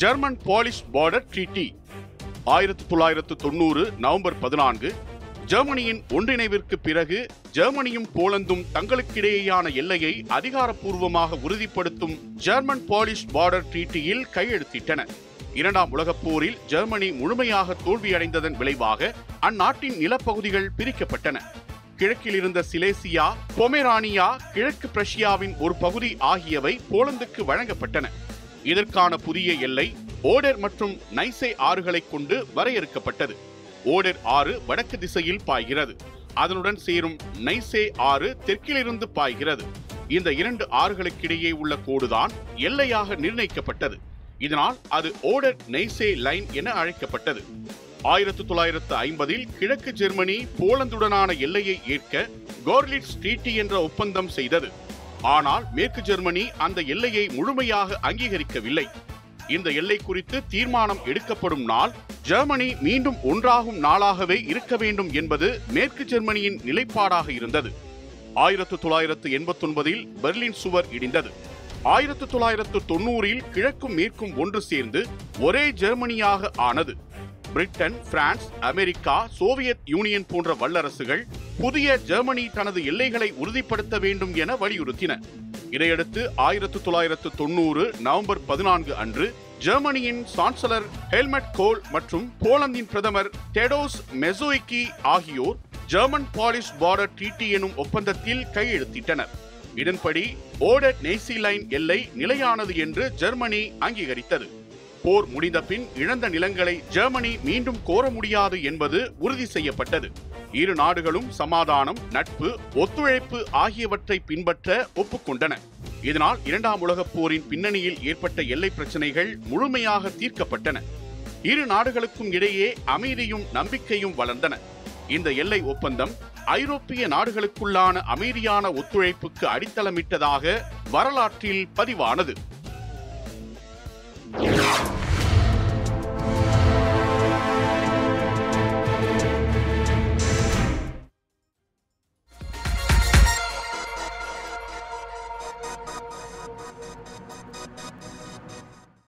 German Polish border treaty 1990 November 14 ஜெர்மனியின் ஒன்றிணைவிற்கு பிறகு ஜெர்மனியும் போலந்தும் தங்களுக்கிடையேயான எல்லையை அதிகாரப்பூர்வமாக உறுதிப்படுத்தும் ஜெர்மன் போலிஷ் பார்டர் ட்ரீட்டியில் கையெழுத்திட்டன. இரண்டாம் உலகப் போரில் ஜெர்மனி முழுமையாக தோல்வியடைந்ததன் விளைவாக அந்நாட்டின் நிலப்பகுதிகள் பிரிக்கப்பட்டன. கிழக்கில் இருந்த சிலேசியா, பொமெரானியா, கிழக்கு பிரஷியாவின் ஒரு பகுதி ஆகியவை போலந்துக்கு வழங்கப்பட்டன. இதற்கான புதிய எல்லை ஓடெர் மற்றும் நைசே ஆறுகளை கொண்டு வரையறுக்கப்பட்டது. ஓடெர் ஆறு வடக்கு திசையில் பாய்கிறது. அதனுடன் சேரும் நைசே ஆறு தெற்கிலிருந்து பாய்கிறது. இந்த இரண்டு ஆறுகளுக்கிடையே உள்ள கோடுதான் எல்லையாக நிர்ணயிக்கப்பட்டது. இதனால் அது ஓடெர் நைசே லைன் என அழைக்கப்பட்டது. 1950 கிழக்கு ஜெர்மனி போலந்துடனான எல்லையை ஏற்க கோர்லிட்ஸ் ட்ரீட்டி என்ற ஒப்பந்தம் செய்தது. ஆனால் மேற்கு ஜெர்மனி அந்த எல்லையை முழுமையாக அங்கீகரிக்கவில்லை. இந்த எல்லை குறித்து தீர்மானம் எடுக்கப்படும் நாள் ஜெர்மனி மீண்டும் ஒன்றாகும் நாளாகவே இருக்க வேண்டும் என்பது மேற்கு ஜெர்மனியின் நிலைப்பாடாக இருந்தது. 1989 பெர்லின் சுவர் இடிந்தது. 1990 கிழக்கும் மேற்கும் ஒன்று சேர்ந்து ஒரே ஜெர்மனியாக ஆனது. Britain, France, America, Soviet union போன்ற வல்லரசுகள் புதிய ஜெர்மனி தனது எல்லைகளை உறுதிப்படுத்த வேண்டும் என வலியுறுத்தின. இதையடுத்து 1990 நவம்பர் 14 அன்று ஜெர்மனியின் சான்சலர் ஹெல்மட் கோல் மற்றும் போலந்தின் பிரதமர் டெடோஸ் மெசோய்கி ஆகியோர் ஜெர்மன் போலிஷ் பார்டர் ட்ரீட்டி எனும் ஒப்பந்தத்தில் கையெழுத்திட்டனர். இதன்படி ஓடெர் நைசி லைன் எல்லை நிலையானது என்று ஜெர்மனி அங்கீகரித்தது. போர் முடிந்த பின் இழந்த நிலங்களை ஜெர்மனி மீண்டும் கோர முடியாது என்பது உறுதி செய்யப்பட்டது. இரு நாடுகளும் சமாதானம், நட்பு, ஒத்துழைப்பு ஆகியவற்றை பின்பற்ற ஒப்புக்கொண்டன. இதனால் இரண்டாம் உலகப் போரின் பின்னணியில் ஏற்பட்ட எல்லை பிரச்சனைகள் முழுமையாக தீர்க்கப்பட்டன. இரு நாடுகளுக்கும் இடையே அமைதியும் நம்பிக்கையும் வளர்ந்தன. இந்த எல்லை ஒப்பந்தம் ஐரோப்பிய நாடுகளுக்குள்ளான அமைதியான ஒத்துழைப்புக்கு அடித்தளமிட்டதாக வரலாற்றில் பதிவானது.